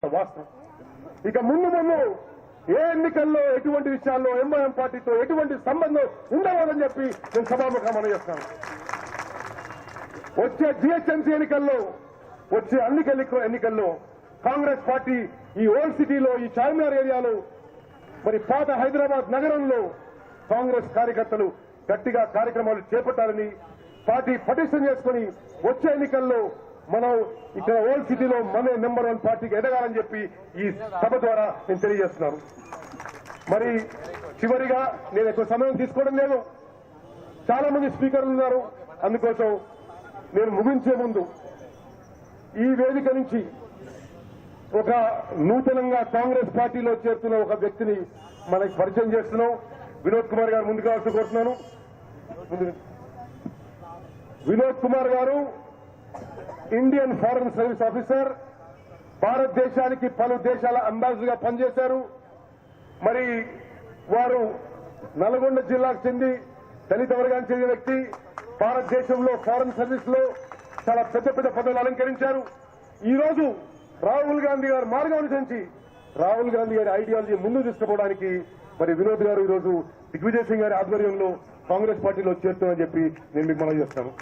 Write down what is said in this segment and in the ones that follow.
వాస్తవం. ఇక ముందు ఏ ఎన్నికల్లో ఎటువంటి విషయాల్లో ఎంఐఎం పార్టీతో ఎటువంటి సంబంధం ఉండవని చెప్పి నేను సభాముఖంగా మనం చేస్తాను. వచ్చే జిహెచ్ఎంసీ ఎన్నికల్లో వచ్చే ఎన్నికల్లో కాంగ్రెస్ పార్టీ ఈ ఓల్డ్ సిటీలో ఈ చార్మినార్ ఏరియాలో మరి పాత హైదరాబాద్ నగరంలో కాంగ్రెస్ కార్యకర్తలు గట్టిగా కార్యక్రమాలు చేపట్టాలని పార్టీ పటిష్టం చేసుకుని వచ్చే ఎన్నికల్లో మనం ఇక్కడ ఓల్డ్ సిటీలో మన నెంబర్ 1 పార్టీకి ఎదగాలని చెప్పి ఈ సభ ద్వారా నేను తెలియజేస్తున్నాను. మరి చివరిగా నేను ఎక్కువ సమయం తీసుకోవడం లేదు, చాలా మంది స్పీకర్లు ఉన్నారు, అందుకోసం నేను ముగించే ముందు ఈ వేదిక నుంచి ఒక నూతనంగా కాంగ్రెస్ పార్టీలో చేరుతున్న ఒక వ్యక్తిని మనకి పరిచయం చేస్తున్నాం. వినోద్ కుమార్ గారు ముందుకు రావాల్సి కోరుతున్నాను. వినోద్ కుమార్ గారు ఇండియన్ ఫారెన్ సర్వీస్ ఆఫీసర్, భారతదేశానికి పలు దేశాల అంబాసిడర్ గా పనిచేశారు. మరి వారు నల్గొండ జిల్లాకు చెంది దళిత వర్గానికి చెందిన వ్యక్తి. భారతదేశంలో ఫారెన్ సర్వీస్ లో చాలా పెద్ద పదవులు అలంకరించారు. ఈ రోజు రాహుల్ గాంధీ గారు మార్గం అనుసరించి రాహుల్ గాంధీ గారి ఐడియాలజీ ముందు తీసుకుపోవడానికి మరి వినోద్ గారు ఈరోజు దిగ్విజయ్ సింగ్ గారి ఆధ్వర్యంలో కాంగ్రెస్ పార్టీలో చేరుతామని చెప్పి నేను మీకు మనం చేస్తాను.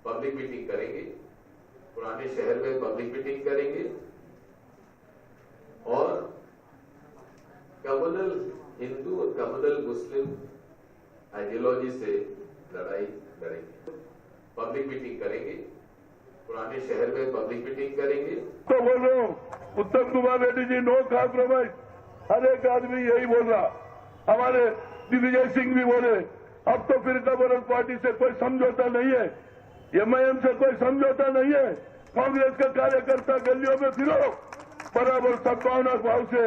पब्लिक मीटिंग करेंगे, पुराने शहर में पब्लिक मीटिंग करेंगे और कम्युनल हिंदू और कम्युनल मुस्लिम आइडियोलॉजी से लड़ाई लड़ेंगे. पब्लिक मीटिंग करेंगे, पुराने शहर में पब्लिक मीटिंग करेंगे. तो बोल रहा हूँ उत्तम कुमार रेड्डी जी, नो कॉम्प्रोमाइज. हर एक आदमी यही बोल रहा. हमारे दिग्विजय सिंह भी बोले अब तो फिर कम्युनल पार्टी से कोई समझौता नहीं है, एमआईएम से कोई समझौता नहीं है. कांग्रेस का कार्यकर्ता गलियों में फिरो, बराबर सद्भावना भाव से